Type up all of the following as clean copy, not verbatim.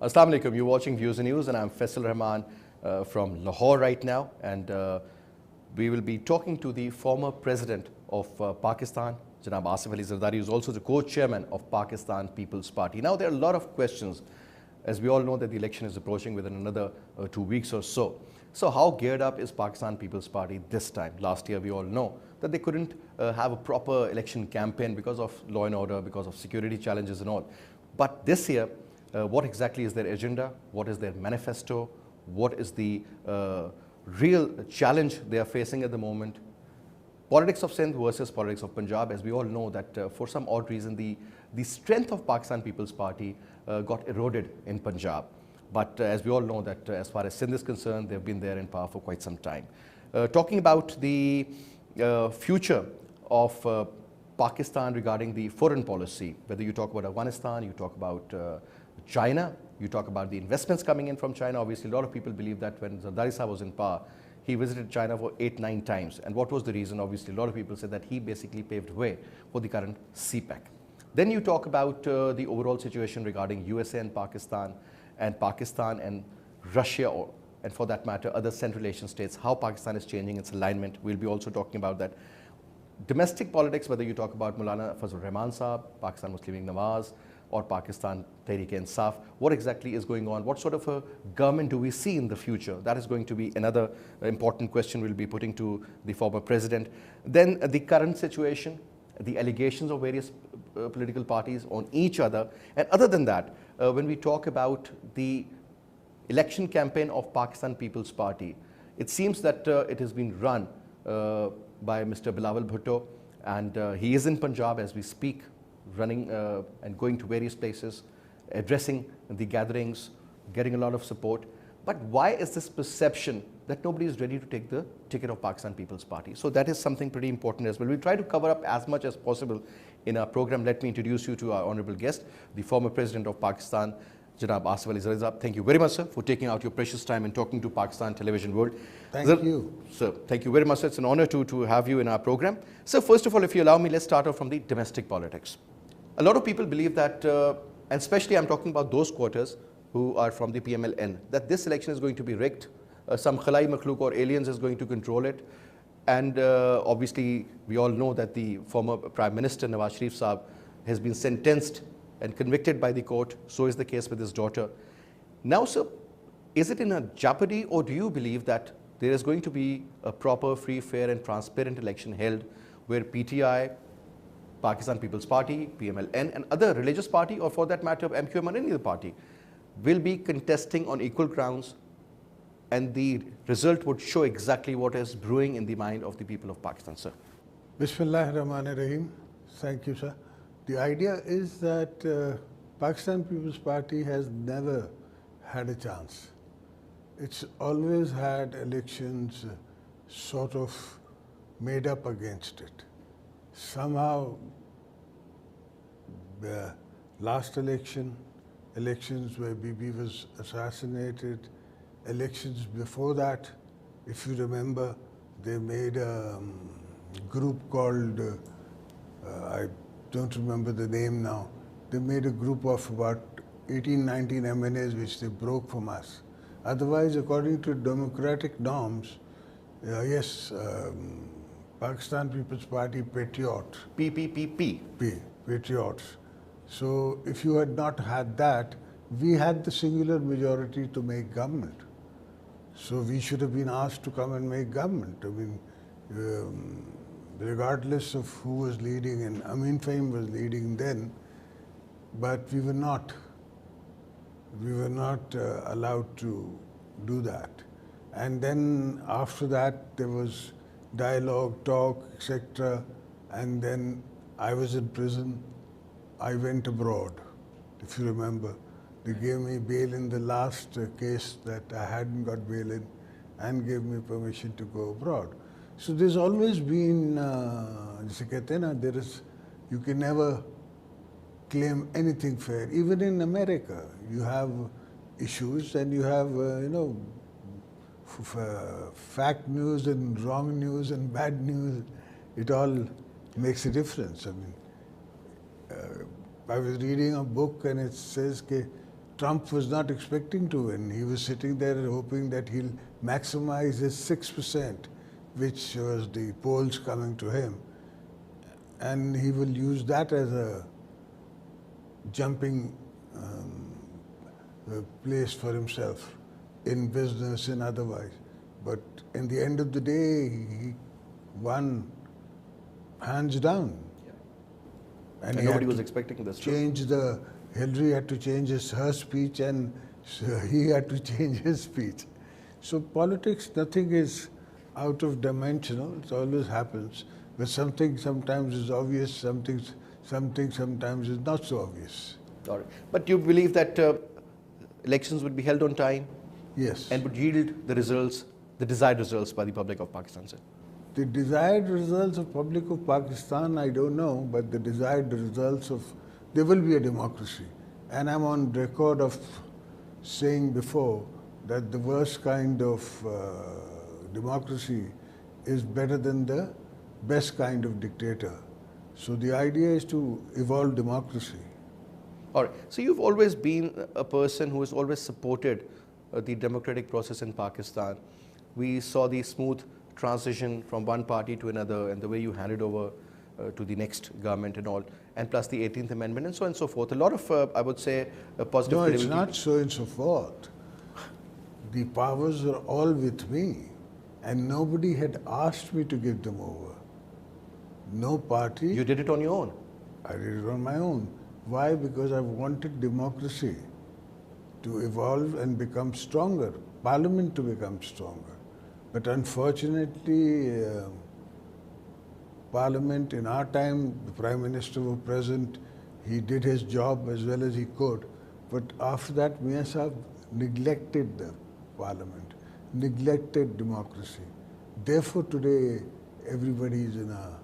Assalamu alaikum. You're watching Views and News, and I'm Faisal Rahman from Lahore right now. And we will be talking to the former president of Pakistan, Janab Asif Ali Zardari, who's also the co-chairman of Pakistan People's Party. Now, there are a lot of questions, as we all know that the election is approaching within another 2 weeks or so. So how geared up is Pakistan People's Party this time? Last year, we all know that they couldn't have a proper election campaign because of law and order, because of security challenges and all. But this year, what exactly is their agenda? What is their manifesto? What is the real challenge they are facing at the moment? Politics of Sindh versus politics of Punjab. As we all know that for some odd reason, the strength of Pakistan People's Party got eroded in Punjab. But as we all know that as far as Sindh is concerned, they've been there in power for quite some time. Talking about the future of Pakistan regarding the foreign policy, whether you talk about Afghanistan, you talk about China, you talk about the investments coming in from China. Obviously, a lot of people believe that when Zardari Sahab was in power, he visited China for 8-9 times. And what was the reason? Obviously, a lot of people said that he basically paved way for the current CPEC. Then you talk about the overall situation regarding USA and Pakistan and Russia, and for that matter, other Central Asian states, how Pakistan is changing its alignment. We'll be also talking about that. Domestic politics, whether you talk about Maulana Fazlur Rahman Sahab, Pakistan Muslim League Nawaz, or Pakistan Tehreek-e-Insaf, what exactly is going on? What sort of a government do we see in the future? That is going to be another important question we'll be putting to the former president. Then the current situation, the allegations of various political parties on each other. And other than that, when we talk about the election campaign of Pakistan People's Party, it seems that it has been run by Mr. Bilawal Bhutto, and he is in Punjab as we speak, running and going to various places, addressing the gatherings, getting a lot of support. But why is this perception that nobody is ready to take the ticket of Pakistan People's Party? So that is something pretty important as well. We'll try to cover up as much as possible in our program. Let me introduce you to our honorable guest, the former president of Pakistan, Janab Asif Ali Zardari. Thank you very much, sir, for taking out your precious time and talking to Pakistan television world. Thank you. Sir, thank you very much. It's an honor to have you in our program. So first of all, if you allow me, let's start off from the domestic politics. A lot of people believe that, and especially I'm talking about those quarters who are from the PMLN, that this election is going to be rigged. Some Khalai Makhluk or aliens is going to control it. And obviously, we all know that the former Prime Minister Nawaz Sharif Saab has been sentenced and convicted by the court. So is the case with his daughter. Now, sir, is it in a jeopardy, or do you believe that there is going to be a proper, free, fair and transparent election held where PTI, Pakistan People's Party, PMLN and other religious party, or for that matter MQM or any other party, will be contesting on equal grounds, and the result would show exactly what is brewing in the mind of the people of Pakistan, sir? Bismillahir Rahmanir Rahim. Thank you, sir. The idea is that Pakistan People's Party has never had a chance. It's always had elections sort of made up against it. Somehow, the last elections where Bibi was assassinated, elections before that, if you remember, they made a group called, I don't remember the name now, they made a group of about 18, 19 MNAs which they broke from us. Otherwise, according to democratic norms, yes, Pakistan People's Party Patriots. PPPP. Patriots. So if you had not had that, we had the singular majority to make government. So we should have been asked to come and make government. I mean, regardless of who was leading, and Amin Fahim was leading then, but we were not. We were not allowed to do that. And then after that, there was dialogue, talk, etc. And then I was in prison. I went abroad, if you remember. They gave me bail in the last case that I hadn't got bail in, and gave me permission to go abroad. So there's always been, you can never claim anything fair. Even in America, you have issues and you have, fact news and wrong news and bad news. It all makes a difference. I mean, I was reading a book and it says that Trump was not expecting to win. He was sitting there hoping that he'll maximize his 6%, which was the polls coming to him, and he will use that as a jumping place for himself in business and otherwise. But in the end of the day, he won hands down. And he nobody had was to expecting this. Hillary had to change her speech, and he had to change his speech. So politics, nothing is out of dimensional. It always happens. But something sometimes is obvious, something sometimes is not so obvious. All right. But you believe that elections would be held on time? Yes. And would yield the results, the desired results by the public of Pakistan, sir? The desired results of public of Pakistan, I don't know, but the desired results of, there will be a democracy. And I'm on record of saying before that the worst kind of democracy is better than the best kind of dictator. So the idea is to evolve democracy. All right. So you've always been a person who has always supported the democratic process in Pakistan. We saw the smooth transition from one party to another and the way you handed over to the next government and all, and plus the 18th Amendment and so on and so forth. A lot of, I would say, positive No, it's credibility. not so and so forth. The powers are all with me, and nobody had asked me to give them over. No party. You did it on your own. I did it on my own. Why? Because I wanted democracy to evolve and become stronger, parliament to become stronger. But unfortunately, Parliament in our time, the Prime Minister was present, he did his job as well as he could. But after that, Mian Sahib neglected the Parliament, neglected democracy. Therefore, today, everybody is in a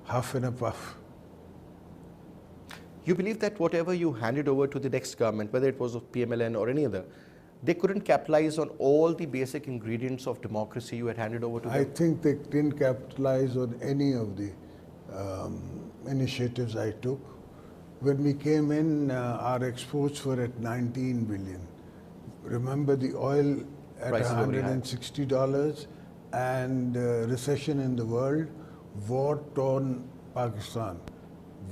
huff and a puff. You believe that whatever you handed over to the next government, whether it was of PMLN or any other, they couldn't capitalize on all the basic ingredients of democracy you had handed over to them? I think they didn't capitalize on any of the initiatives I took. When we came in, our exports were at 19 billion. Remember the oil at Prices were very high. $160 and recession in the world, war-torn Pakistan.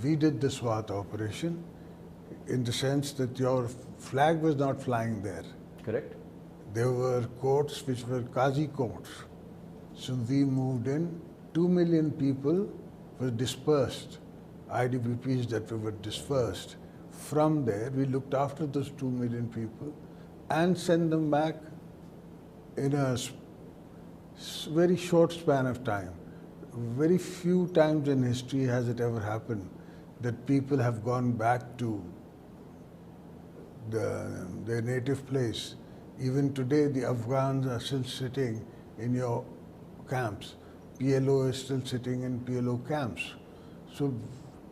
We did the SWAT operation in the sense that your flag was not flying there. Correct. There were courts which were Qazi courts. So we moved in, 2 million people were dispersed, IDPs that were dispersed. From there, we looked after those 2 million people and sent them back in a very short span of time. Very few times in history has it ever happened that people have gone back to their native place. Even today, the Afghans are still sitting in your camps. PLO is still sitting in PLO camps. So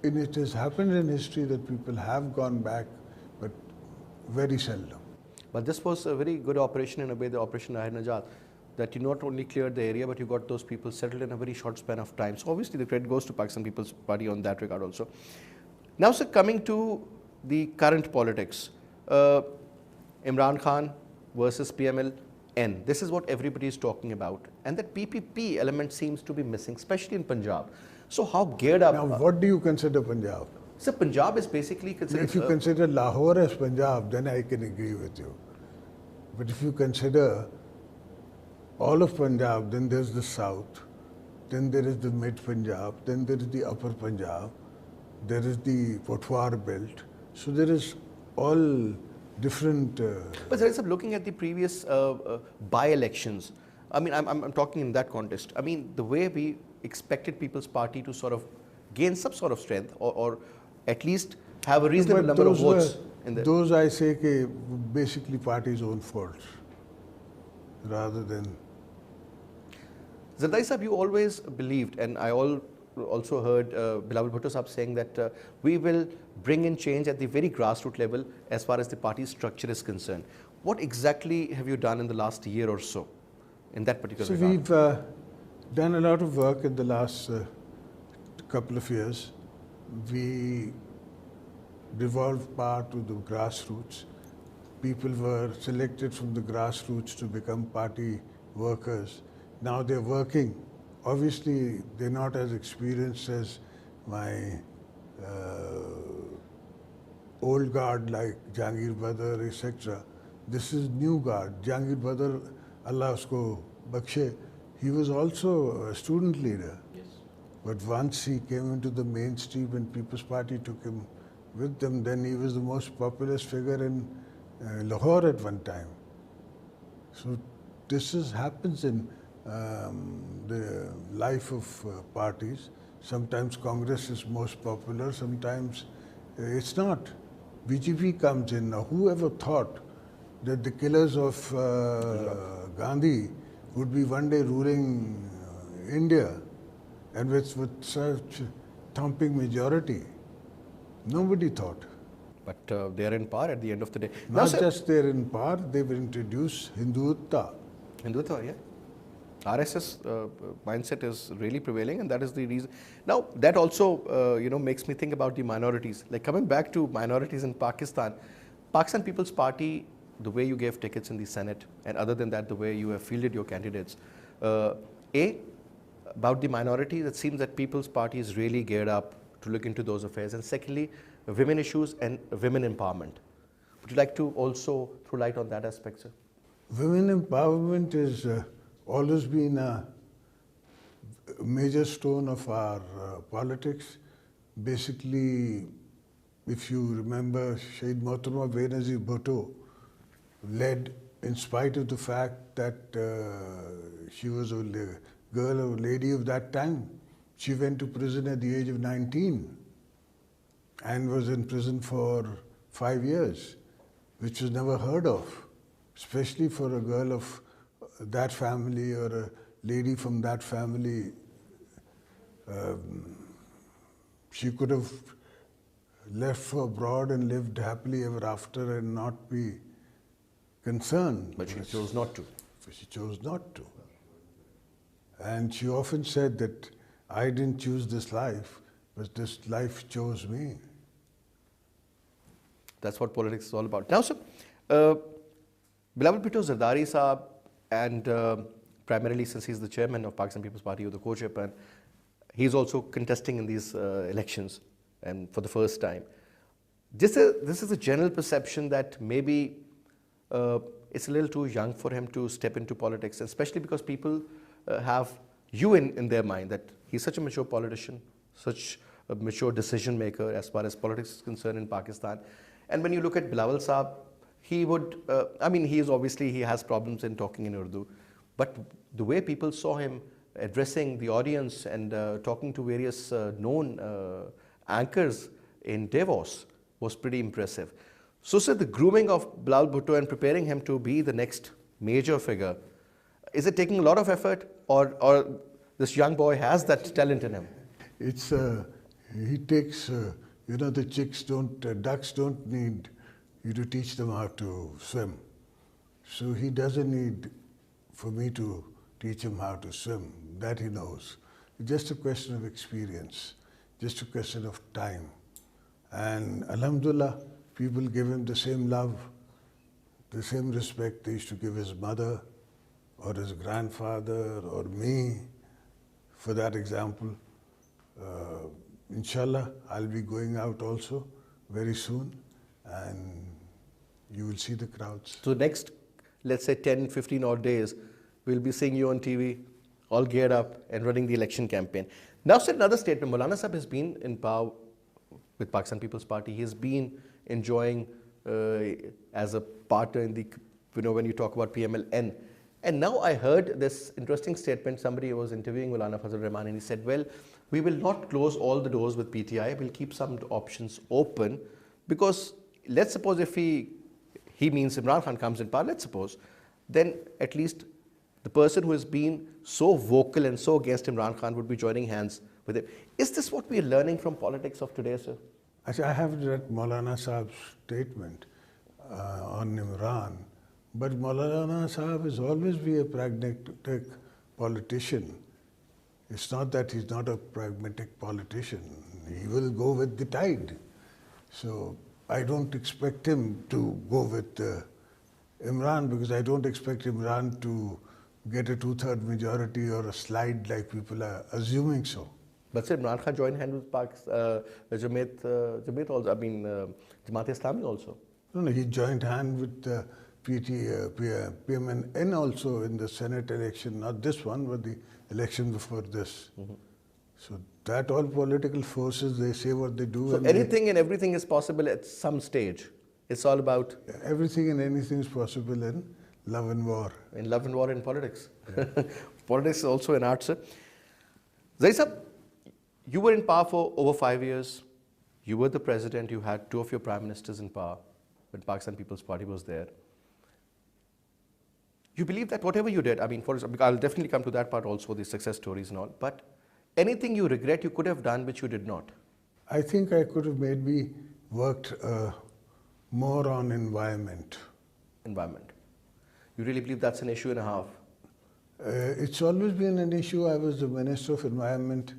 it has happened in history that people have gone back, but very seldom. But this was a very good operation in a way, the Operation Rahe-Najat, that you not only cleared the area, but you got those people settled in a very short span of time. So obviously the credit goes to Pakistan People's Party on that regard also. Now, sir, coming to the current politics, Imran Khan versus PMLN. This is what everybody is talking about. And that PPP element seems to be missing, especially in Punjab. So how geared up? Now, what do you consider Punjab? So Punjab is basically considered... If you consider Lahore as Punjab, then I can agree with you. But if you consider all of Punjab, then there's the south, then there is the mid Punjab, then there is the upper Punjab, there is the Potwar belt. So there is all different... But sir, looking at the previous by-elections, I mean, I'm talking in that context. I mean, the way we expected People's Party to sort of gain some sort of strength or at least have a reasonable number of votes. Those I say basically party's own faults rather than... Zardari Sahab, you always believed, and I also heard Bilawal Bhutto Sahab saying that we will bring in change at the very grassroots level as far as the party structure is concerned. What exactly have you done in the last year or so in that particular regard? So we've done a lot of work in the last couple of years. We devolved power to the grassroots. people were selected from the grassroots to become party workers. Now they're working. Obviously, they're not as experienced as my old guard like Jahangir Badr, etc. This is new guard. Jahangir Badr, Allah usko bakshe, he was also a student leader. Yes. But once he came into the mainstream and People's Party took him with them, then he was the most populous figure in Lahore at one time. So happens in the life of parties. Sometimes Congress is most popular, sometimes it's not. BJP comes in. Now, whoever thought that the killers of Gandhi would be one day ruling India and with such thumping majority? Nobody thought. But they are in power at the end of the day. Not just they're in power, they've introduced Hindutva. Hindutva, yeah. RSS mindset is really prevailing, and that is the reason. Now, that also makes me think about the minorities. Like coming back to minorities in Pakistan, Pakistan People's Party, the way you gave tickets in the Senate, and other than that, the way you have fielded your candidates. About the minorities, it seems that People's Party is really geared up to look into those affairs. And secondly, women issues and women empowerment. Would you like to also throw light on that aspect, sir? Women empowerment has always been a major stone of our politics. Basically, if you remember, Shaheed Mohtarama Benazir Bhutto led, in spite of the fact that she was a girl or lady of that time. She went to prison at the age of 19 and was in prison for 5 years, which was never heard of, especially for a girl of that family or a lady from that family. She could have left for abroad and lived happily ever after and not be concerned. But she chose not to. She chose not to. And she often said that I didn't choose this life, but this life chose me. That's what politics is all about. Now, sir, Bilawal Bhutto Zardari Saab, and primarily since he's the chairman of Pakistan People's Party or the co-chairman, he's also contesting in these elections, and for the first time. This is a general perception that maybe it's a little too young for him to step into politics, especially because people have you in their mind that he's such a mature politician, such a mature decision maker as far as politics is concerned in Pakistan. And when you look at Bilawal Saab, he would, he has problems in talking in Urdu, but the way people saw him addressing the audience and talking to various known anchors in Davos was pretty impressive. So, sir, the grooming of Bilawal Bhutto and preparing him to be the next major figure, is it taking a lot of effort, or this young boy has that talent in him? It's he takes the ducks don't need you to teach them how to swim. So he doesn't need for me to teach him how to swim. That he knows. It's just a question of experience, just a question of time. And Alhamdulillah, people give him the same love, the same respect they used to give his mother or his grandfather or me, for that example. Inshallah, I'll be going out also very soon, and you will see the crowds. So next, let's say 10, 15 odd days, we'll be seeing you on TV, all geared up and running the election campaign. Now, sir, another statement. Maulana Sahib has been in power with Pakistan People's Party. He has been enjoying as a partner in the, when you talk about PMLN. And now I heard this interesting statement. Somebody was interviewing Maulana Fazlur Rahman, and he said, well, we will not close all the doors with PTI. We'll keep some options open, because let's suppose if he means Imran Khan comes in power, let's suppose, then at least the person who has been so vocal and so against Imran Khan would be joining hands with him. Is this what we are learning from politics of today, sir? Actually, I haven't read Maulana Sahib's statement on Imran, but Maulana Sahib has always been a pragmatic politician. It's not that he's not a pragmatic politician. He will go with the tide. So I don't expect him to go with Imran, because I don't expect Imran to get a two-third majority or a slide like people are assuming so. But sir, Imran Khan joined hands with Jamaat also. I mean, Jamaat-e-Islami also. No, he joined hand with PMN also in the Senate election, not this one, but the election before this. So that all political forces, they say what they do. So and anything and everything is possible at some stage. It's all about everything and anything is possible in love and war. in love and war in politics. Politics is also an art, sir. Zahir Sahab, you were in power for over 5 years. You were the president. You had 2 of your prime ministers in power when Pakistan People's Party was there. You believe that whatever you did, I mean, I'll definitely come to that part also, the success stories and all, but anything you regret you could have done which you did not? I think I could have maybe worked more on environment. Environment. You really believe that's an issue and a half? It's always been an issue. I was the Minister of Environment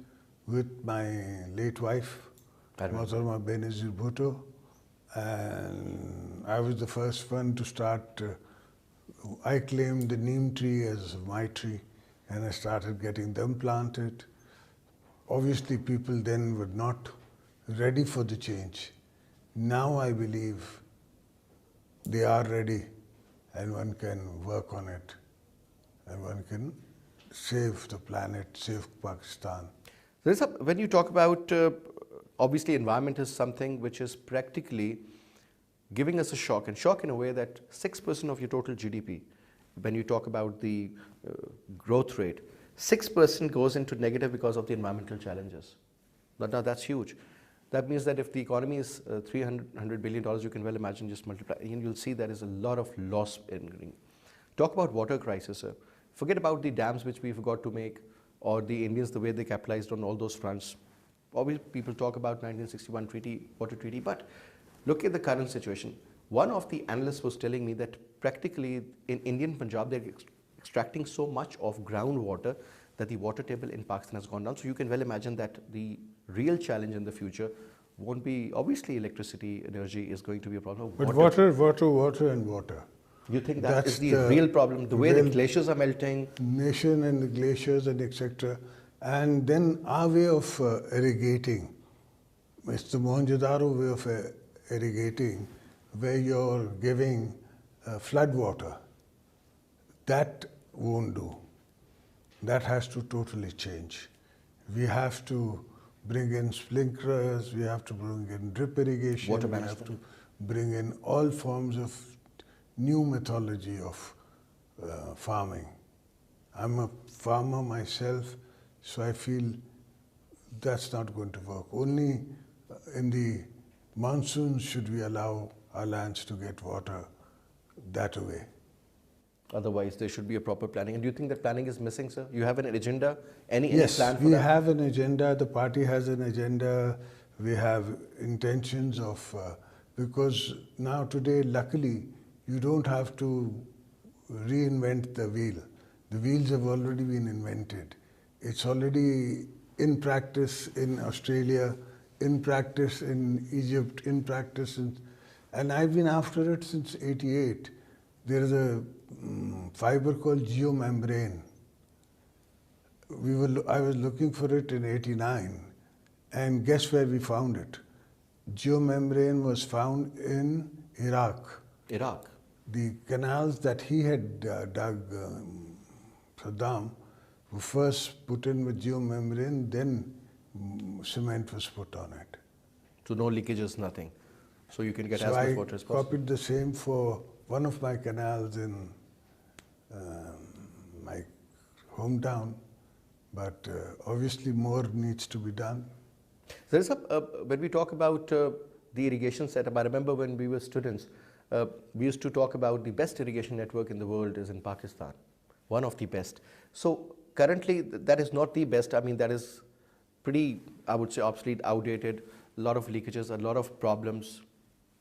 with my late wife, Mohtarama Benazir Bhutto, and I was the first one to start. I claimed the neem tree as my tree, and I started getting them planted. Obviously, people then were not ready for the change. Now I believe they are ready, and one can work on it, and one can save the planet, save Pakistan. When you talk about, obviously environment is something which is practically giving us a shock, and shock in a way that 6% of your total GDP, when you talk about the growth rate, 6% goes into negative because of the environmental challenges. Now that's huge. That means that if the economy is $300 billion, you can well imagine just multiply, and you'll see there is a lot of loss in green. Talk about water crisis, sir. Forget about the dams which we forgot to make, or the Indians, the way they capitalized on all those fronts. Obviously, people talk about 1961 treaty, water treaty, but look at the current situation. One of the analysts was telling me that practically in Indian Punjab, they're extracting so much of groundwater that the water table in Pakistan has gone down. So you can well imagine that the real challenge in the future won't be, obviously electricity, energy is going to be a problem. But water and water. You think that is the real problem, the way the glaciers are melting? Nation and the glaciers and etc. And then our way of irrigating, it's the Mohenjo-daro way of irrigating, where you're giving flood water. That won't do. That has to totally change. We have to bring in sprinklers, we have to bring in drip irrigation, water we management. have to bring in all forms of new methodology of farming. I'm a farmer myself, so I feel that's not going to work. Only in the monsoons should we allow our lands to get water that way. Otherwise, there should be a proper planning. And do you think that planning is missing, sir? You have an agenda? Any Yes, plan for we that? have an agenda. The party has an agenda. We have intentions of, because now today, luckily, you don't have to reinvent the wheel. The wheels have already been invented. It's already in practice in Australia, in practice in Egypt, in practice and I've been after it since '88. There is a fiber called geomembrane. I was looking for it in '89, and guess where we found it? Geomembrane was found in Iraq. Iraq. The canals that he had dug, Saddam, were first put in with geomembrane, then cement was put on it. So no leakages, nothing. So you can get as So much water as I possible. copied the same for one of my canals in my hometown, but obviously more needs to be done. There is when we talk about the irrigation setup, I remember when we were students, we used to talk about the best irrigation network in the world is in Pakistan, one of the best. So currently that is not the best. I mean, that is pretty, I would say, obsolete, outdated, a lot of leakages, a lot of problems.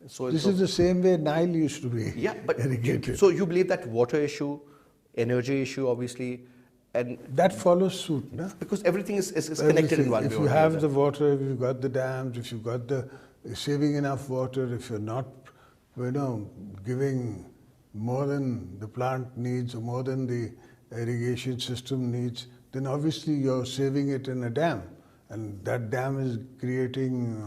So This is the same way Nile used to be irrigated. So you believe that water issue, energy issue, obviously, and that follows suit, no? because everything is connected in one way. If you have the water, if you've got the dams, if you've got the saving enough water, if you're not, giving more than the plant needs or more than the irrigation system needs, then obviously you're saving it in a dam. And that dam is creating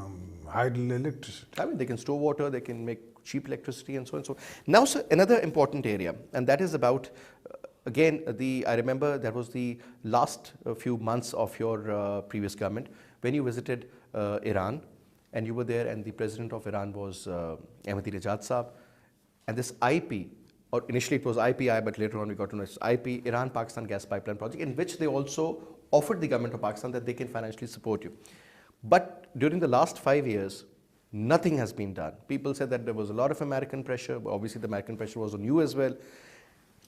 hydroelectricity. I mean, they can store water, they can make cheap electricity and so on and so on. Now, sir, another important area, and that is about, again, I remember that was the last few months of your previous government when you visited Iran, and you were there, and the president of Iran was Ahmadinejad Saab, and this IP, or initially it was IPI, but later on we got to know it's IP, Iran-Pakistan Gas Pipeline Project, in which they also offered the government of Pakistan that they can financially support you. But during the last 5 years, nothing has been done. People said that there was a lot of American pressure, but obviously the American pressure was on you as well.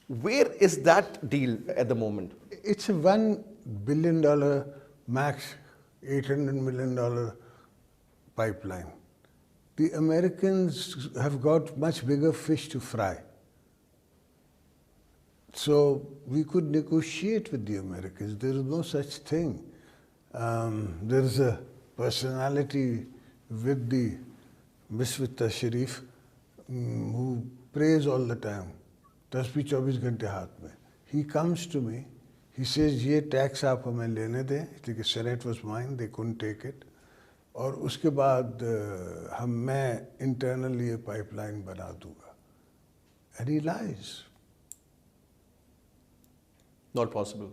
Where is that deal at the moment? It's a $1 billion max, $800 million pipeline. The Americans have got much bigger fish to fry. So we could negotiate with the Americans. There is no such thing. There is a personality with the Miswata Sharif who prays all the time. Tasbih 24 घंटे हाथ में. He comes to me. He says, "ये tax आप हमें लेने दें." The Senate was mine. They couldn't take it. और उसके बाद मैं internally ये pipeline बना दूँगा. And he lies. Not possible.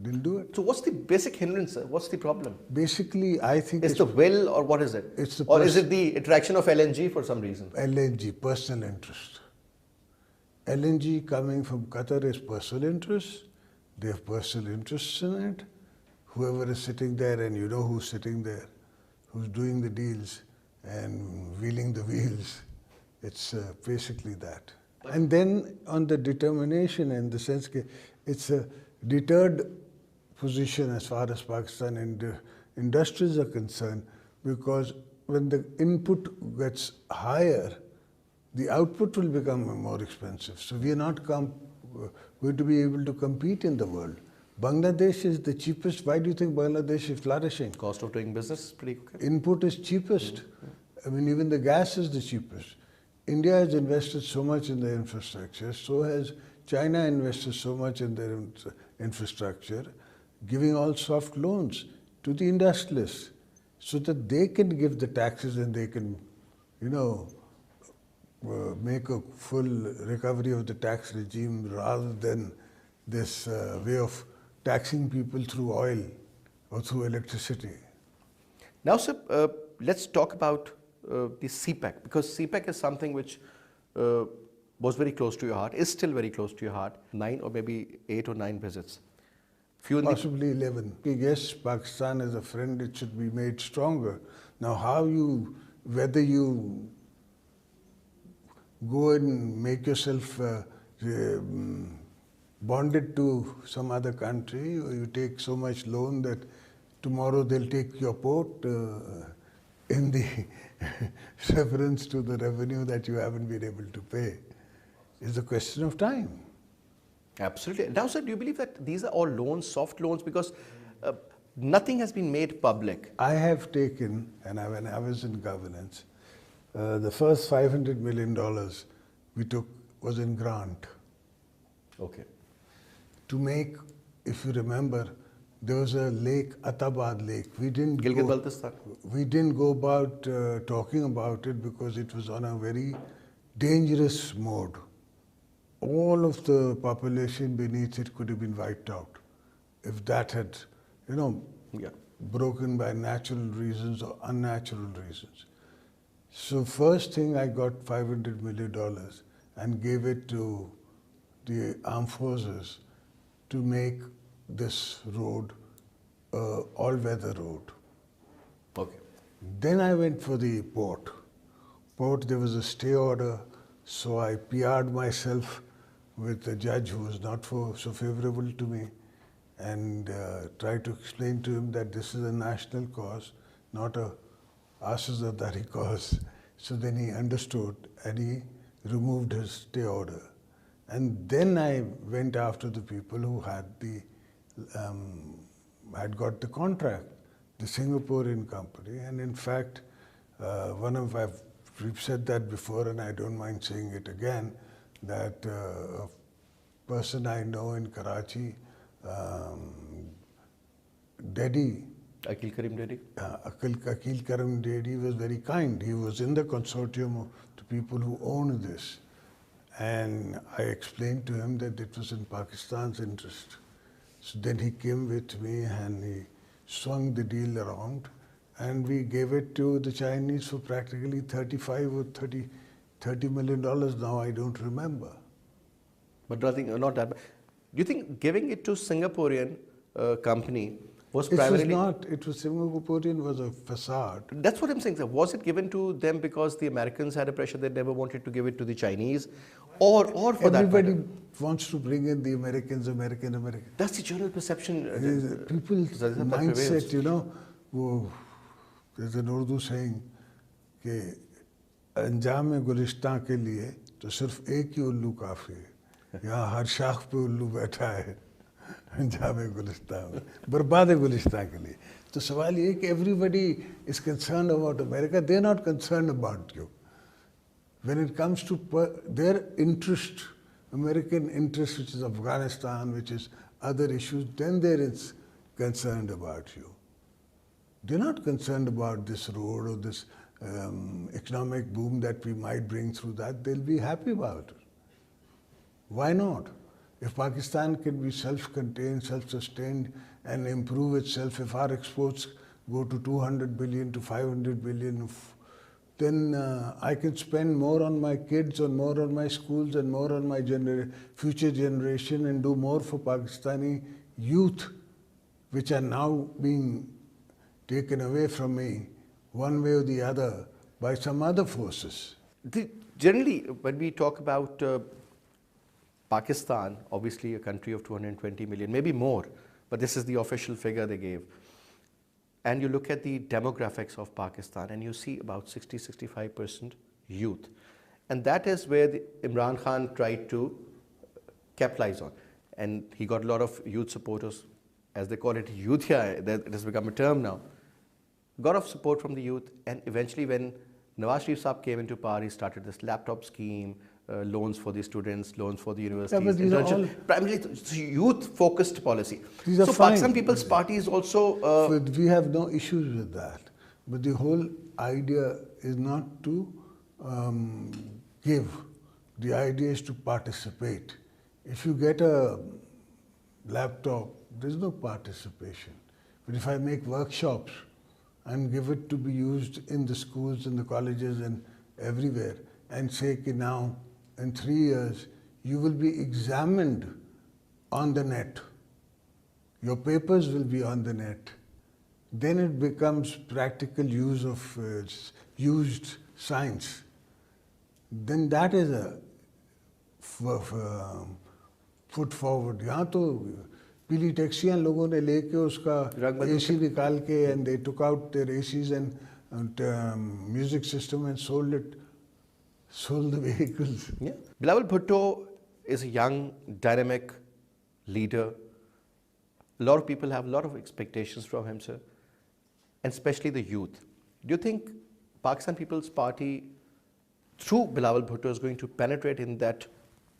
Didn't do it. So what's the basic hindrance, sir? What's the problem? Basically, I think It's the well, or what is it? It's the or is it the attraction of LNG for some reason? LNG, personal interest. LNG coming from Qatar is personal interest. They have personal interests in it. Whoever is sitting there, and you know who's sitting there, who's doing the deals and wheeling the wheels, it's basically that. And then on the determination, in the sense that it's a deterred position as far as Pakistan and industries are concerned, because when the input gets higher, the output will become more expensive. So we are not going to be able to compete in the world. Bangladesh is the cheapest. Why do you think Bangladesh is flourishing? Cost of doing business is pretty okay. Input is cheapest. I mean, even the gas is the cheapest. India has invested so much in their infrastructure, so has China invested so much in their infrastructure, giving all soft loans to the industrialists so that they can give the taxes and they can, make a full recovery of the tax regime rather than this way of taxing people through oil or through electricity. Now, sir, let's talk about the CPEC, because CPEC is something which was very close to your heart, is still very close to your heart. 9 or maybe 8 or 9 visits. Possibly 11. Yes, Pakistan is a friend, it should be made stronger. Now, whether you go and make yourself bonded to some other country, or you take so much loan that tomorrow they'll take your port in the reference to the revenue that you haven't been able to pay. It's a question of time. Absolutely. Now, sir, do you believe that these are all loans, soft loans, because nothing has been made public? I have taken, and when I was in governance, the first $500 million we took was in grant. Okay. To make, if you remember, there was a lake, Atabad Lake. We didn't go about talking about it because it was on a very dangerous mode. All of the population beneath it could have been wiped out if that had, broken by natural reasons or unnatural reasons. So first thing, I got $500 million and gave it to the armed forces to make this road all-weather road. Okay. Then I went for the port. There was a stay order, so I PR'd myself with a judge who was not so favorable to me, and tried to explain to him that this is a national cause, not a Asazadari cause. So then he understood and he removed his stay order. And then I went after the people who had got the contract, the Singaporean company, and in fact We've said that before, and I don't mind saying it again, that a person I know in Karachi, Dedi, Akil Karim Dedi. Akil Karim Dedi was very kind. He was in the consortium of the people who owned this. And I explained to him that it was in Pakistan's interest. So then he came with me and he swung the deal around, and we gave it to the Chinese for practically 35 or 30 million dollars now, I don't remember. But nothing, not that. Do you think giving it to Singaporean company was primarily... It was Singaporean was a facade. That's what I'm saying, sir. Was it given to them because the Americans had a pressure they never wanted to give it to the Chinese? Or for that matter? Everybody wants to bring in the Americans. That's the general perception. People's mindset, you know, there's an Urdu saying, कि अंजाम गुलिस्तां के लिए तो सिर्फ एक ही उल्लू काफ़ी है. यहाँ हर शाख पे उल्लू बैठा है अंजाम गुलिस्तां में, बर्बाद गुलिस्तां के लिए. तो सवाल ये कि everybody is concerned about America. They're not concerned about you. When it comes to their interest, American interest, which is Afghanistan, which is other issues, then they're concerned about you. They're not concerned about this road or this economic boom that we might bring through that. They'll be happy about it. Why not? If Pakistan can be self-contained, self-sustained, and improve itself, if our exports go to 200 billion to 500 billion, then I can spend more on my kids and more on my schools and more on my future generation and do more for Pakistani youth, which are now being taken away from me one way or the other by some other forces. Generally, when we talk about Pakistan, obviously a country of 220 million, maybe more, but this is the official figure they gave. And you look at the demographics of Pakistan and you see about 60-65% youth. And that is where Imran Khan tried to capitalize on. And he got a lot of youth supporters, as they call it, youthia, it has become a term now. Got of support from the youth, and eventually when Nawaz Sharif Saab came into power, he started this laptop scheme, loans for the students, loans for the universities, primarily youth-focused policy. So Pakistan People's Party is also... we have no issues with that. But the whole idea is not to give. The idea is to participate. If you get a laptop, there's no participation. But if I make workshops and give it to be used in the schools, in the colleges and everywhere, and say that now in 3 years you will be examined on the net, your papers will be on the net, then it becomes practical use of used science. Then that is a foot forward. यहाँ तो पीली टैक्सियाँ लोगों ने लेके उसका AC निकाल के, and they took out their ACs and music system and sold the vehicles. Yeah. Bilawal Bhutto is a young, dynamic leader. A lot of people have a lot of expectations from him, sir, and especially the youth. Do you think Pakistan People's Party, through Bilawal Bhutto, is going to penetrate in that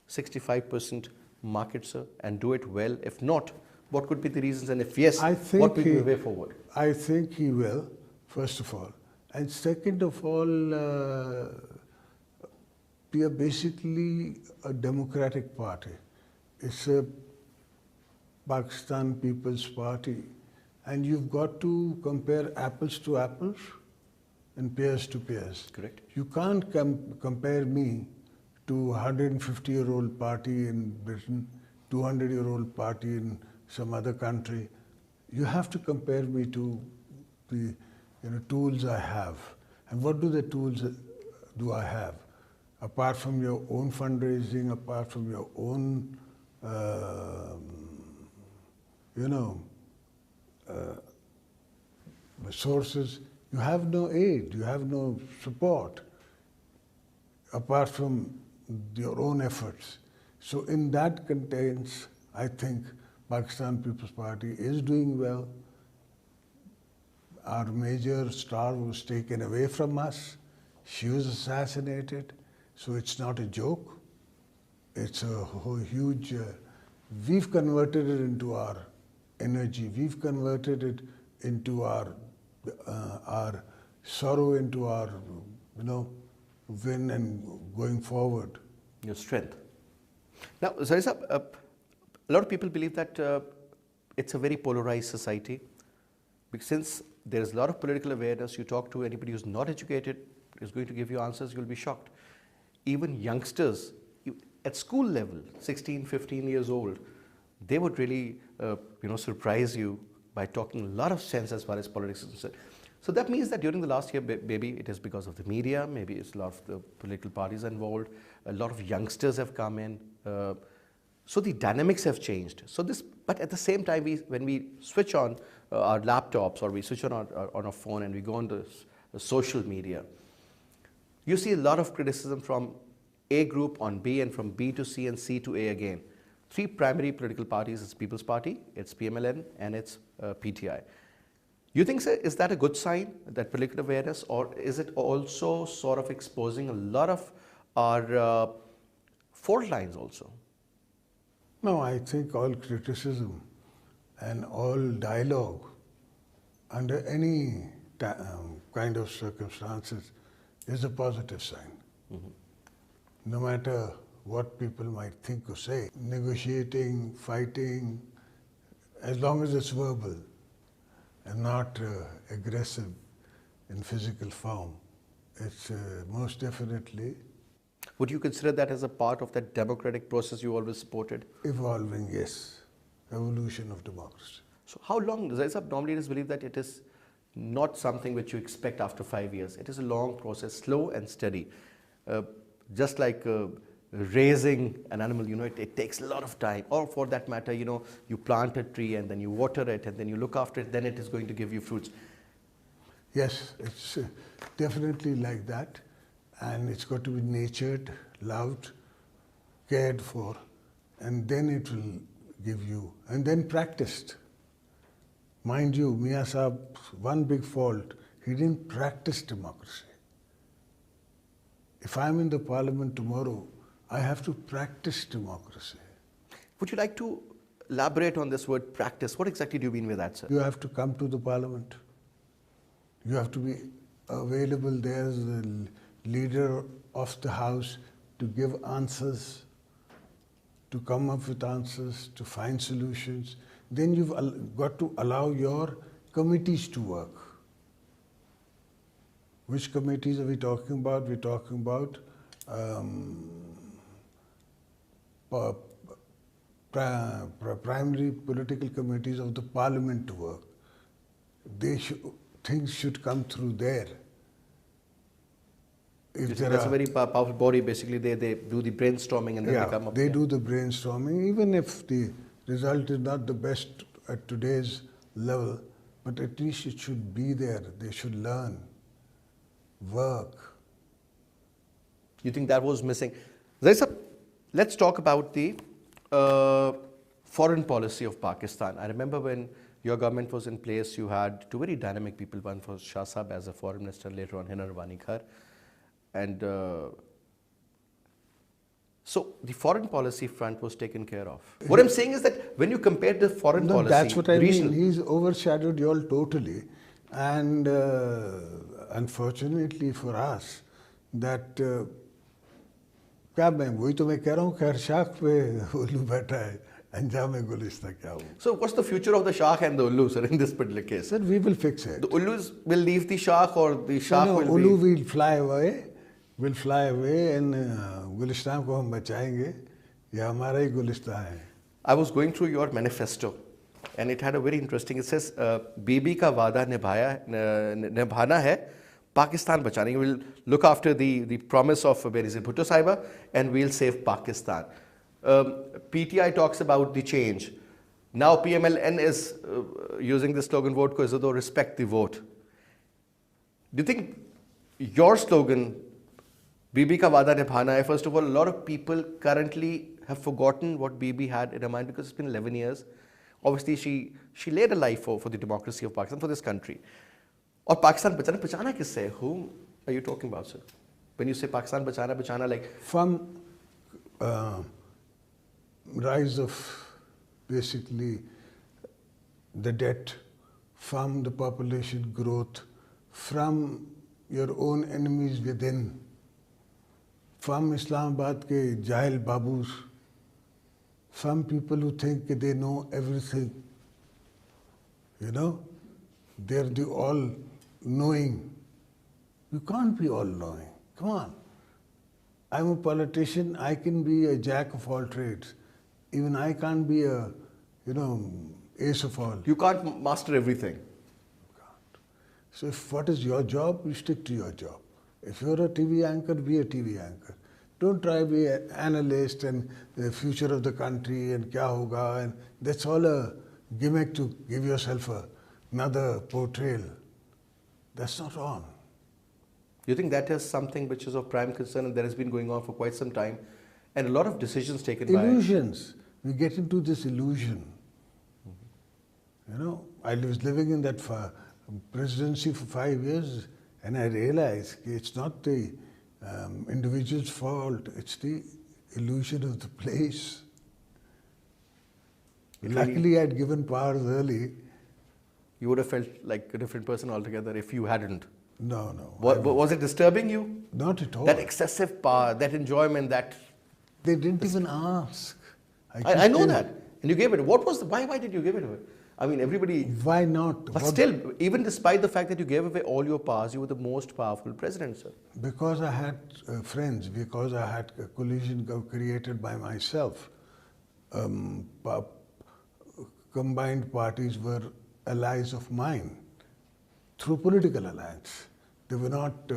65% market, sir, and do it well? If not, what could be the reasons? And if yes, what will be the way forward? I think he will, first of all. And second of all, we are basically a democratic party. It's a Pakistan People's Party. And you've got to compare apples to apples and pears to pears. Correct. You can't compare me to a 150-year-old party in Britain, 200-year-old party in some other country. You have to compare me to the tools I have. And what do the tools do I have? Apart from your own fundraising, apart from your own, resources, you have no aid, you have no support, apart from your own efforts. So in that context, I think Pakistan People's Party is doing well. our major star was taken away from us. She was assassinated. So it's not a joke. It's a huge. We've converted it into our energy. We've converted it into our sorrow into our, win and going forward. Your strength. Now, Zahir Saab, a lot of people believe that it's a very polarized society. Because since there is a lot of political awareness, you talk to anybody who's not educated, is going to give you answers, you'll be shocked. Even youngsters at school level, 16, 15 years old, they would really surprise you by talking a lot of sense as far as politics is concerned. So that means that during the last year, maybe it is because of the media, maybe it's a lot of the political parties involved, a lot of youngsters have come in. So the dynamics have changed. But at the same time, when we switch on our laptops or we switch on our phone and we go on the social media, you see a lot of criticism from A group on B and from B to C and C to A again. Three primary political parties, it's People's Party, it's PMLN, and it's PTI. You think, sir, is that a good sign, that political awareness, or is it also sort of exposing a lot of our fault lines also? No, I think all criticism and all dialogue under any kind of circumstances is a positive sign. Mm-hmm. No matter what people might think or say, negotiating, fighting, as long as it's verbal and not aggressive in physical form, it's most definitely. Would you consider that as a part of that democratic process you always supported? Evolving, yes. Evolution of democracy. So how long? Zahir Saab, normally it is believed that it is not something which you expect after 5 years. It is a long process, slow and steady. Just like raising an animal, it takes a lot of time. Or for that matter, you plant a tree and then you water it and then you look after it, then it is going to give you fruits. Yes, it's definitely like that. And it's got to be nurtured, loved, cared for, and then it will give you, and then practiced. Mind you, Mia Saab's one big fault, he didn't practice democracy. If I'm in the parliament tomorrow, I have to practice democracy. Would you like to elaborate on this word practice? What exactly do you mean with that, sir? You have to come to the parliament. You have to be available there as the leader of the house to give answers, to come up with answers, to find solutions. Then you've got to allow your committees to work. Which committees are we talking about? We're talking about primary political committees of the parliament to work. Things should come through there. That's a very powerful body. Basically, they do the brainstorming and then they come up. They do the brainstorming, even if the result is not the best at today's level, but at least it should be there. They should learn, work. You think that was missing? Zahir Saab, let's talk about the foreign policy of Pakistan. I remember when your government was in place, you had two very dynamic people. One was Shah Saab as a foreign minister, later on Hinar Wani Khar. And so the foreign policy front was taken care of. What I'm saying is that when you compare the foreign policy, that's what I mean. He's overshadowed you all totally, and unfortunately for us, that क्या मैं वही तो मैं कह रहा हूँ खैर शाख पे उल्लू बैठा है अंजाम गुलिस्ता क्या हो. So what's the future of the Shah and the Ullu, sir, in this particular case? Sir, we will fix it. The Ullus will leave the Shah, or the Shah will Ullu will fly away. Will fly away and Gulistan को हम बचाएंगे. ये हमारा ही गुलिस्तान है. I was going through your manifesto, and it had a very interesting. It says, "बीबी का वादा निभाना है, Pakistan बचाने. We'll look after the promise of Benazir Bhutto Sahiba, and we'll save Pakistan." PTI talks about the change. Now PMLN is using the slogan "Vote ko izzat do, respect the vote." Do you think your slogan, Bibi ka wada nibhana hai, first of all, a lot of people currently have forgotten what Bibi had in her mind because it's been 11 years. Obviously, she laid a life for the democracy of Pakistan, for this country. और पाकिस्तान बचाना बचाना किससे है? Whom are you talking about, sir? When you say Pakistan बचाना, like From rise of basically the debt, from the population growth, from your own enemies within, from Islamabad ke Jahil Babus, some people who think that they know everything, you know, they're the all knowing. You can't be all knowing. Come on. I'm a politician, I can be a jack of all trades. Even I can't be a, ace of all. you can't master everything. So if what is your job, you stick to your job. If you're a TV anchor, be a TV anchor. Don't try to be an analyst and the future of the country and kya hoga, and that's all a gimmick to give yourself another portrayal. That's not on. You think that is something which is of prime concern and that has been going on for quite some time, and a lot of decisions taken by Illusions. We get into this illusion. I was living in that presidency for 5 years, and I realized it's not the individual's fault, it's the illusion of the place. Luckily, I'd given powers early. You would have felt like a different person altogether if you hadn't. No. Was it disturbing you? Not at all. That excessive power, that enjoyment, that... They didn't even ask. I know that. And you gave it. Why did you give it away? I mean, everybody... Why not? But still, even despite the fact that you gave away all your powers, you were the most powerful president, sir. Because I had friends, because I had a coalition created by myself. Combined parties were allies of mine through political alliance. They were not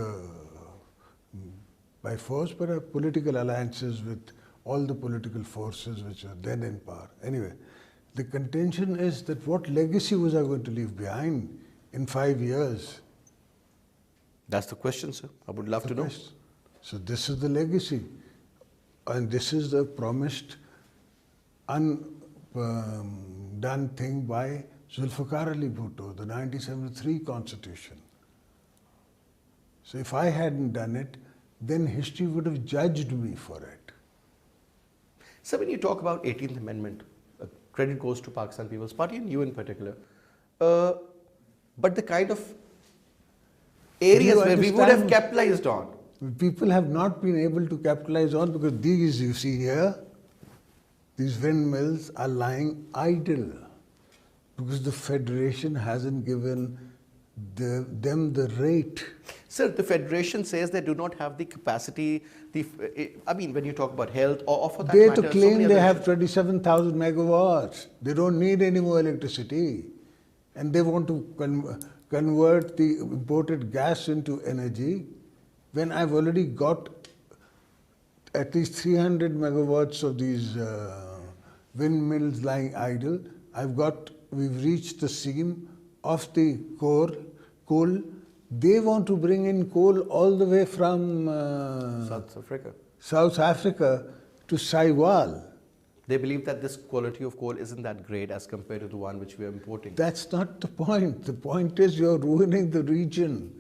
by force, but political alliances with all the political forces which were then in power. Anyway, the contention is that what legacy was I going to leave behind in 5 years? That's the question, sir. I would love to know. So this is the legacy. And this is the promised undone thing by Zulfikar Ali Bhutto, the 1973 constitution. So if I hadn't done it, then history would have judged me for it. So when you talk about 18th Amendment, credit goes to Pakistan People's Party and you in particular. But the kind of areas where we would have capitalized on. People have not been able to capitalize on because these, you see here, these windmills are lying idle because the Federation hasn't given them the rate. Sir, the Federation says they do not have the capacity, I mean, when you talk about health or for that They matter, to claim so they have 27,000 megawatts. They don't need any more electricity. And they want to convert the imported gas into energy when I've already got at least 300 megawatts of these windmills lying idle. We've reached the seam of the coal. They want to bring in coal all the way from South Africa to Saiwal. They believe that this quality of coal isn't that great as compared to the one which we are importing. That's not the point. The point is you're ruining the region.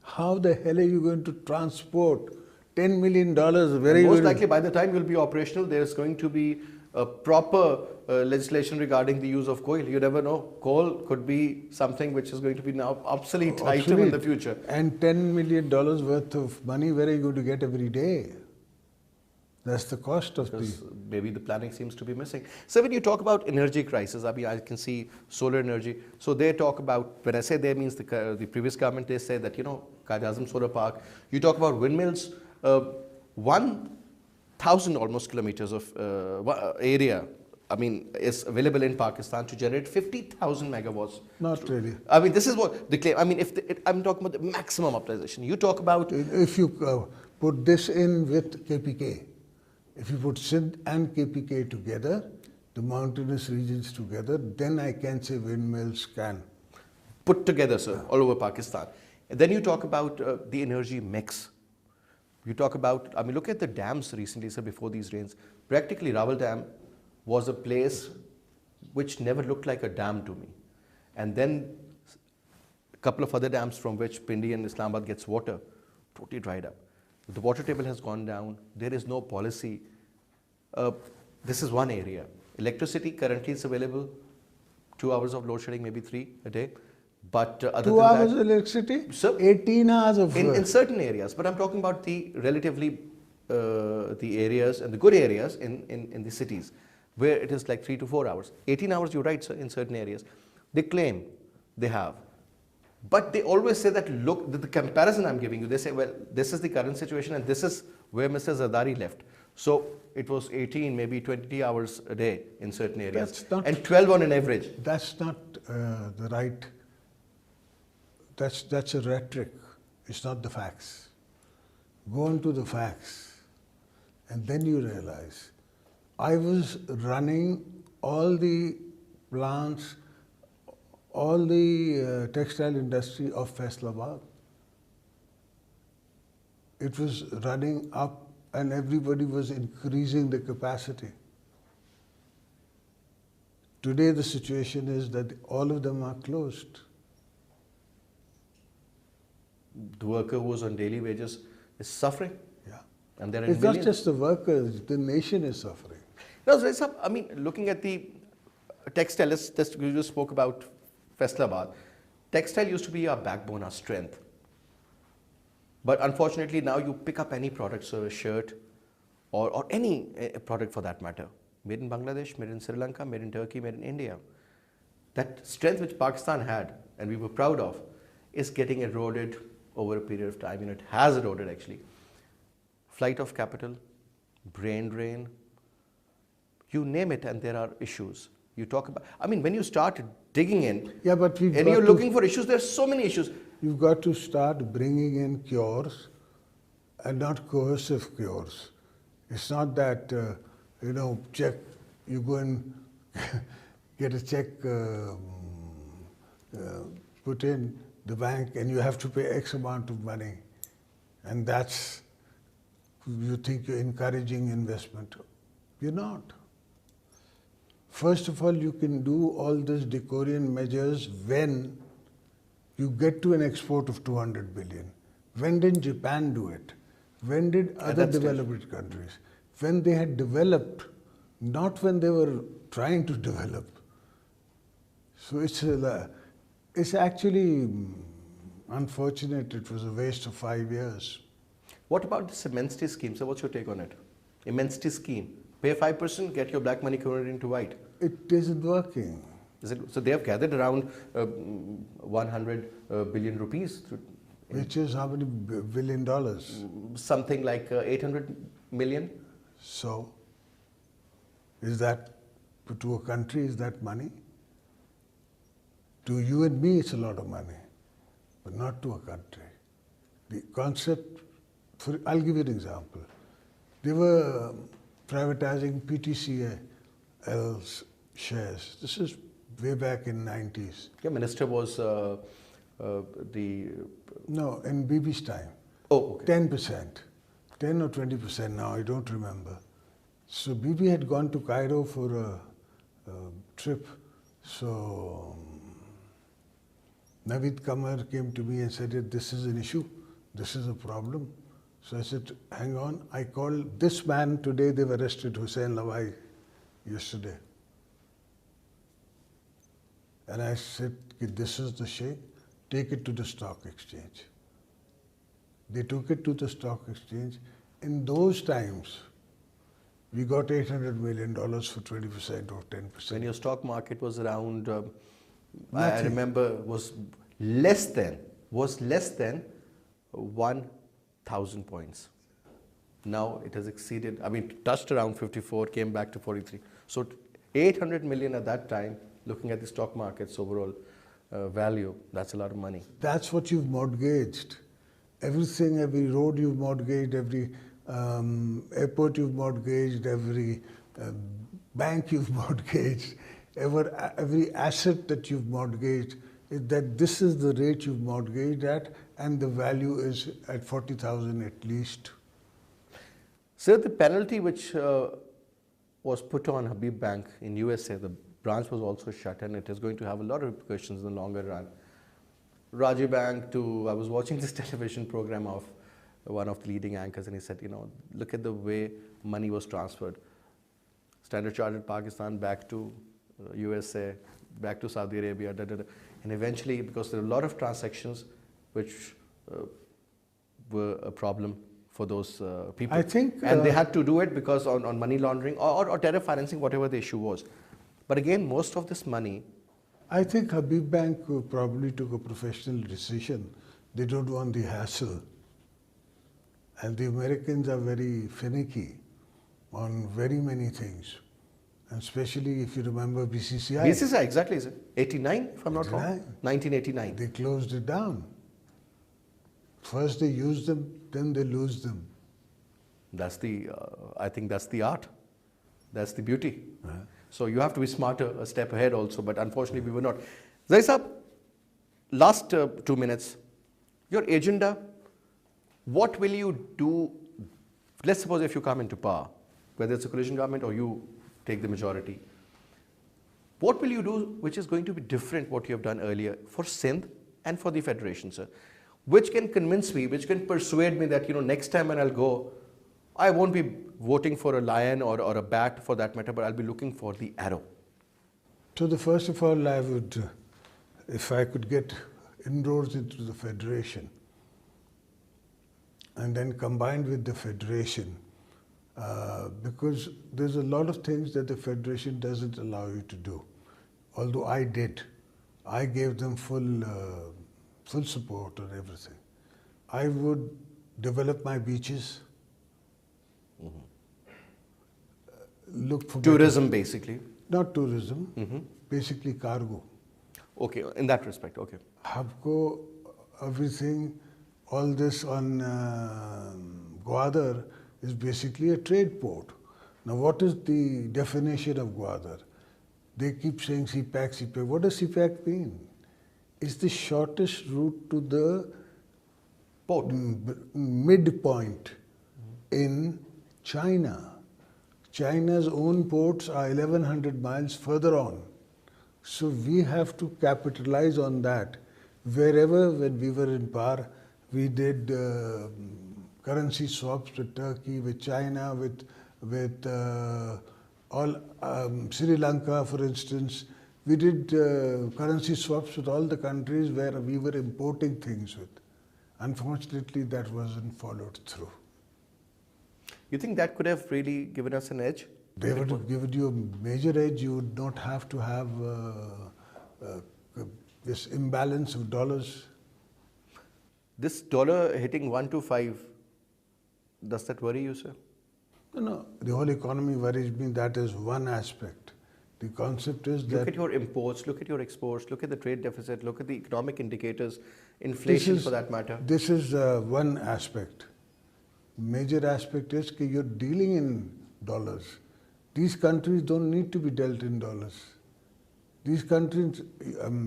How the hell are you going to transport $10 million? Most likely by the time you'll be operational, there's going to be a proper legislation regarding the use of coal. You never know. Coal could be something which is going to be now obsolete item in the future. And $10 million worth of money, where are you going to get every day? That's the cost of maybe the planning seems to be missing. So when you talk about energy crisis, I mean, I can see solar energy. So they talk about, when I say they means the previous government, they say that, Quaid-e-Azam Solar Park. You talk about windmills, 1,000 almost kilometers of area, I mean, is available in Pakistan to generate 50,000 megawatts. Not really. I mean, this is what the claim. I mean, I'm talking about the maximum utilization. You talk about... If you put this in with KPK, if you put Sindh and KPK together, the mountainous regions together, then I can say windmills can. Put together, sir, all over Pakistan. And then you talk about the energy mix. You talk about, I mean, look at the dams recently, sir, before these rains. Practically, Rawal Dam was a place which never looked like a dam to me. And then couple of other dams from which Pindi and Islamabad gets water, totally dried up. The water table has gone down. There is no policy. This is one area. Electricity currently is available, 2 hours of load shedding, maybe 3 a day. But other 2 than hours that, of electricity, Sir? 18 hours of in work. certain areas, but I'm talking about the relatively the areas and the good areas in the cities where it is like 3 to 4 hours. 18 hours, you're right, sir, in certain areas. They claim they have. But they always say that, look, the comparison I'm giving you, they say, well, this is the current situation and this is where Mr. Zardari left. So it was 18, maybe 20 hours a day in certain areas. That's not- and 12 on an average. That's not the right, that's a rhetoric. It's not the facts. Go on to the facts and then you realize I was running all the plants, all the textile industry of Faisalabad. It was running up and everybody was increasing the capacity. Today the situation is that all of them are closed. The worker who's on daily wages is suffering. Yeah. And there are It's not millions. just the workers, the nation is suffering. No, so I mean, looking at the textile, you just spoke about Faisalabad. Textile used to be our backbone, our strength. But unfortunately, now you pick up any product, so a shirt or any product for that matter, made in Bangladesh, made in Sri Lanka, made in Turkey, made in India. That strength which Pakistan had and we were proud of is getting eroded over a period of time. It has eroded actually. Flight of capital, brain drain, you name it, and there are issues. You talk about, I mean, when you start digging in, Yeah, but we've and got you're to- looking for issues, there's so many issues. You've got to start bringing in cures and not coercive cures. It's not that, check, you go and get a check put in the bank and you have to pay X amount of money. And that's, you think you're encouraging investment. You're not. First of all, you can do all these Decorrian measures when you get to an export of 200 billion. When did Japan do it? When did other that stage. developed countries? When they had developed, not when they were trying to develop. So it's actually unfortunate. It was a waste of 5 years. What about this immensity scheme? So what's your take on it? Immensity scheme. Pay 5%, get your black money converted into white. It isn't working. Is it, so they have gathered around 100 billion rupees. Which is how many billion dollars? Something like 800 million. So, is that, to a country, is that money? To you and me, it's a lot of money, but not to a country. The concept, I'll give you an example. They were privatizing PTCL's shares. This is way back in 90s. Your minister was the... No, in Bibi's time. Oh, okay. 10%. 10 or 20% now, I don't remember. So Bibi had gone to Cairo for a trip. So Naveed Qamar came to me and said, this is an issue, this is a problem. So I said, hang on, I called this man today, they've arrested Hussain Lawai yesterday. And I said, this is the sheikh, take it to the stock exchange. They took it to the stock exchange. In those times, we got $800 million for 20% or 10%. When your stock market was around, I Nothing. remember, was less than 1,000 points. Now it has exceeded, touched around 54, came back to 43. So 800 million at that time, looking at the stock market's overall value, that's a lot of money. That's what you've mortgaged. Everything, every road you've mortgaged, every airport you've mortgaged, every bank you've mortgaged, every asset that you've mortgaged, that this is the rate you've mortgaged at, and the value is at 40,000 at least. Sir, the penalty which was put on Habib Bank in USA, the branch was also shut, and it is going to have a lot of repercussions in the longer run. Rajiv Bank to, I was watching this television program of one of the leading anchors, and he said, look at the way money was transferred. Standard Chartered Pakistan back to USA, back to Saudi Arabia, and eventually, because there are a lot of transactions which were a problem for those people. I think, and they had to do it because on money laundering or terror financing, whatever the issue was. But again, most of this money. I think Habib Bank probably took a professional decision. They don't want the hassle. And the Americans are very finicky on very many things. And especially if you remember BCCI. BCCI, exactly, is it? 89, if I'm not wrong? 1989. They closed it down. First they use them, then they lose them. That's the, I think that's the art. That's the beauty. So you have to be smarter, a step ahead also, but unfortunately we were not. Zahir Saab, last 2 minutes, your agenda, what will you do? Let's suppose if you come into power, whether it's a coalition government or you take the majority, what will you do which is going to be different what you have done earlier for Sindh and for the Federation, sir? Which can convince me, which can persuade me that, next time when I'll go, I won't be voting for a lion or a bat for that matter, but I'll be looking for the arrow. So the first of all, I would, if I could get inroads into the Federation, and then combined with the Federation, because there's a lot of things that the Federation doesn't allow you to do. Although I did. I gave them full support on everything. I would develop my beaches, look for tourism, basically. Not tourism, basically cargo. Okay, in that respect, okay. Habko, everything, all this on Gwadar is basically a trade port. Now, what is the definition of Gwadar? They keep saying CPAC, CPAC. What does CPAC mean? It's the shortest route to the port midpoint in China. China's own ports are 1100 miles further on. So we have to capitalize on that. Wherever, when we were in power, we did currency swaps with Turkey, with China, with Sri Lanka, for instance. We did currency swaps with all the countries where we were importing things with. Unfortunately, that wasn't followed through. You think that could have really given us an edge? They would have given you a major edge. You would not have to have this imbalance of dollars. This dollar hitting 125, does that worry you, sir? No, the whole economy worries me. That is one aspect. The concept is that... Look at your imports, look at your exports, look at the trade deficit, look at the economic indicators, inflation for that matter. This is one aspect. Major aspect is that you're dealing in dollars. These countries don't need to be dealt in dollars. These countries,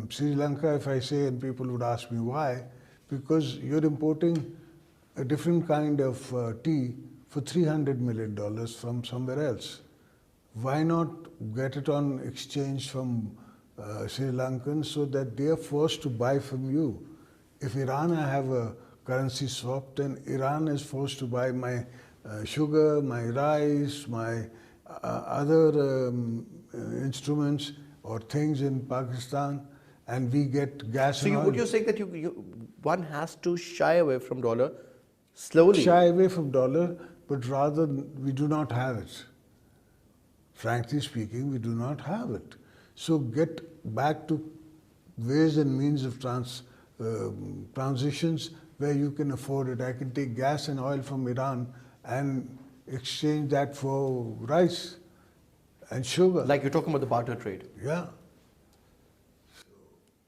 Sri Lanka, if I say, and people would ask me why, because you're importing a different kind of tea for $300 million from somewhere else. Why not get it on exchange from Sri Lankans so that they are forced to buy from you? If Iran have a currency swap, then Iran is forced to buy my sugar, my rice, my other instruments or things in Pakistan, and we get gas. So would you say that one has to shy away from dollar slowly? Shy away from dollar, but rather we do not have it. Frankly speaking, we do not have it. So get back to ways and means of transitions where you can afford it. I can take gas and oil from Iran and exchange that for rice and sugar. Like you're talking about the barter trade. Yeah.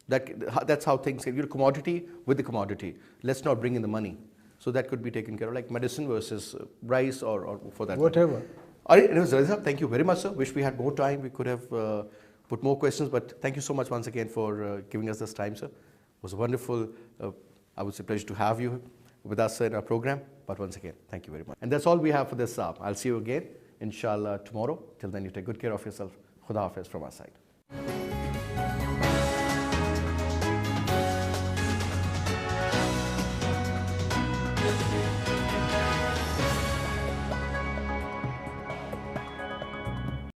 That's how things, you're commodity with the commodity. Let's not bring in the money. So that could be taken care of, like medicine versus rice or for that whatever. Matter. All right, anyways, Zahir Saab, thank you very much, sir. Wish we had more time. We could have put more questions, but thank you so much once again for giving us this time, sir. It was a wonderful, I would say, pleasure to have you with us in our program. But once again, thank you very much. And that's all we have for this. I'll see you again, inshallah, tomorrow. Till then, you take good care of yourself. Khuda Hafiz from our side.